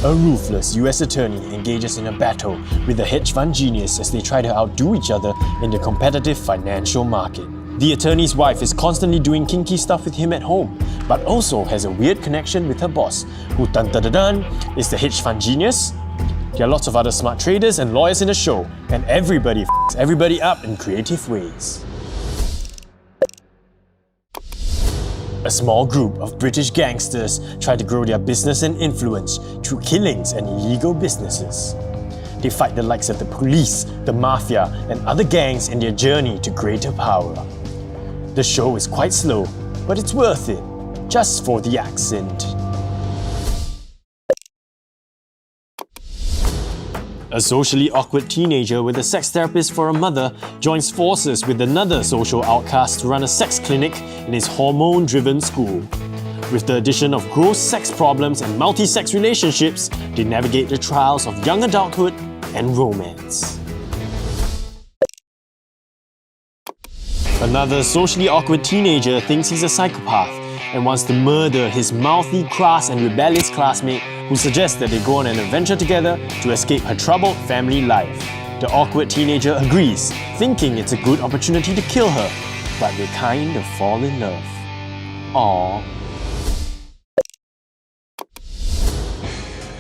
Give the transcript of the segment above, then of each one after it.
A ruthless US attorney engages in a battle with a hedge fund genius as they try to outdo each other in the competitive financial market. The attorney's wife is constantly doing kinky stuff with him at home, but also has a weird connection with her boss, who is the hedge fund genius. There are lots of other smart traders and lawyers in the show, and everybody f***s everybody up in creative ways. A small group of British gangsters try to grow their business and influence through killings and illegal businesses. They fight the likes of the police, the mafia, and other gangs in their journey to greater power. The show is quite slow, but it's worth it, just for the accent. A socially awkward teenager with a sex therapist for a mother joins forces with another social outcast to run a sex clinic in his hormone-driven school. With the addition of gross sex problems and multi-sex relationships, they navigate the trials of young adulthood and romance. Another socially awkward teenager thinks he's a psychopath and wants to murder his mouthy, crass and rebellious classmate who suggests that they go on an adventure together to escape her troubled family life. The awkward teenager agrees, thinking it's a good opportunity to kill her, but they kind of fall in love. Aww.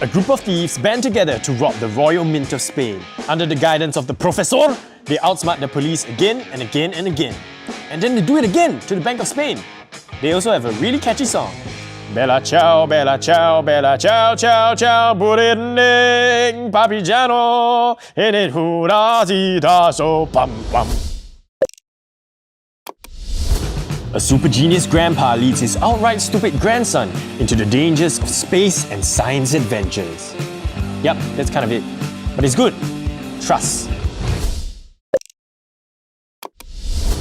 A group of thieves band together to rob the Royal Mint of Spain. Under the guidance of the Professor, they outsmart the police again and again and again. And then they do it again to the Bank of Spain. They also have a really catchy song. Bella ciao, bella ciao, bella ciao, ciao, ciao, buriding, papigiano, in it hurrazita, so pam pam. A super genius grandpa leads his outright stupid grandson into the dangers of space and science adventures. Yep, that's kind of it. But it's good. Trust.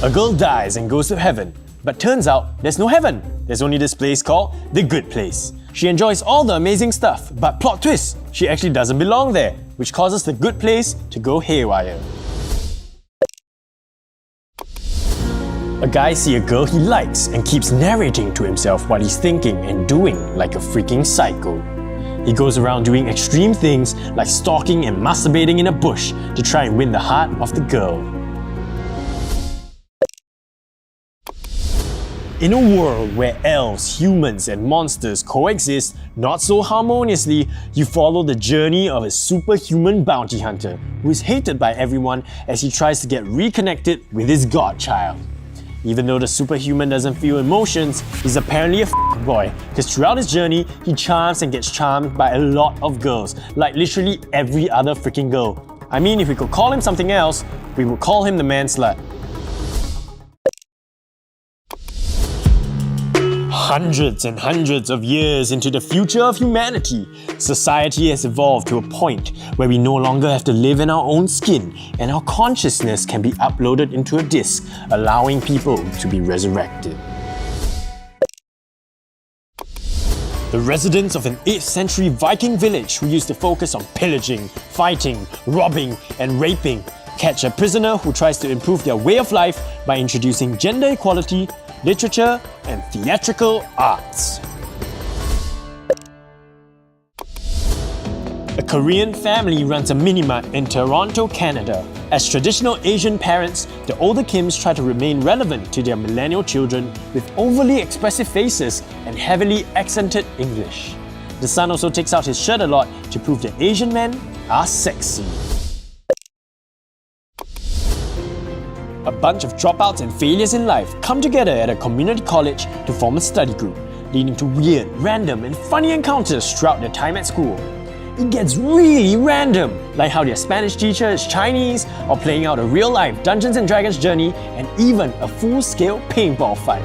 A girl dies and goes to heaven. But turns out, there's no heaven. There's only this place called the good place. She enjoys all the amazing stuff, but plot twist, she actually doesn't belong there, which causes the good place to go haywire. A guy sees a girl he likes and keeps narrating to himself what he's thinking and doing like a freaking psycho. He goes around doing extreme things like stalking and masturbating in a bush to try and win the heart of the girl. In a world where elves, humans, and monsters coexist not so harmoniously, you follow the journey of a superhuman bounty hunter who is hated by everyone as he tries to get reconnected with his godchild. Even though the superhuman doesn't feel emotions, he's apparently a boy, because throughout his journey, he charms and gets charmed by a lot of girls, like literally every other freaking girl. I mean, if we could call him something else, we would call him the man slut. Hundreds and hundreds of years into the future of humanity, society has evolved to a point where we no longer have to live in our own skin and our consciousness can be uploaded into a disc, allowing people to be resurrected. The residents of an 8th century Viking village who used to focus on pillaging, fighting, robbing, and raping catch a prisoner who tries to improve their way of life by introducing gender equality, literature, and theatrical arts. A Korean family runs a mini-mart in Toronto, Canada. As traditional Asian parents, the older Kims try to remain relevant to their millennial children with overly expressive faces and heavily accented English. The son also takes out his shirt a lot to prove that Asian men are sexy. A bunch of dropouts and failures in life come together at a community college to form a study group, leading to weird, random, and funny encounters throughout their time at school. It gets really random, like how their Spanish teacher is Chinese, or playing out a real-life Dungeons & Dragons journey, and even a full-scale paintball fight.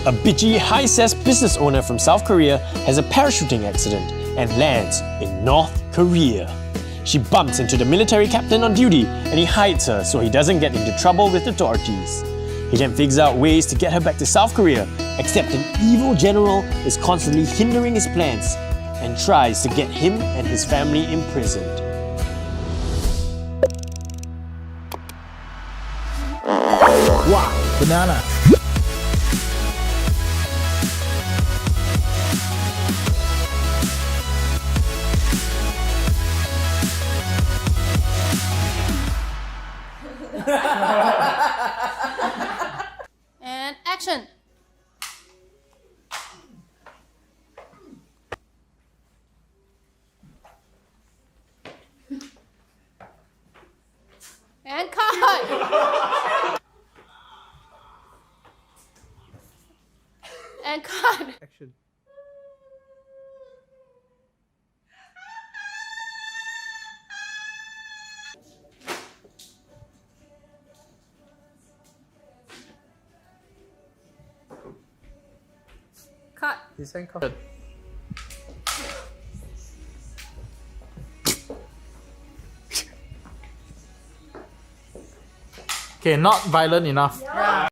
A bitchy, high-sass business owner from South Korea has a parachuting accident and lands in North Korea. She bumps into the military captain on duty and he hides her so he doesn't get into trouble with authorities. He then figures out ways to get her back to South Korea, except an evil general is constantly hindering his plans and tries to get him and his family imprisoned. Wow, banana. cut. And cut. Action. Cut. His handcuffed. Okay, not violent enough.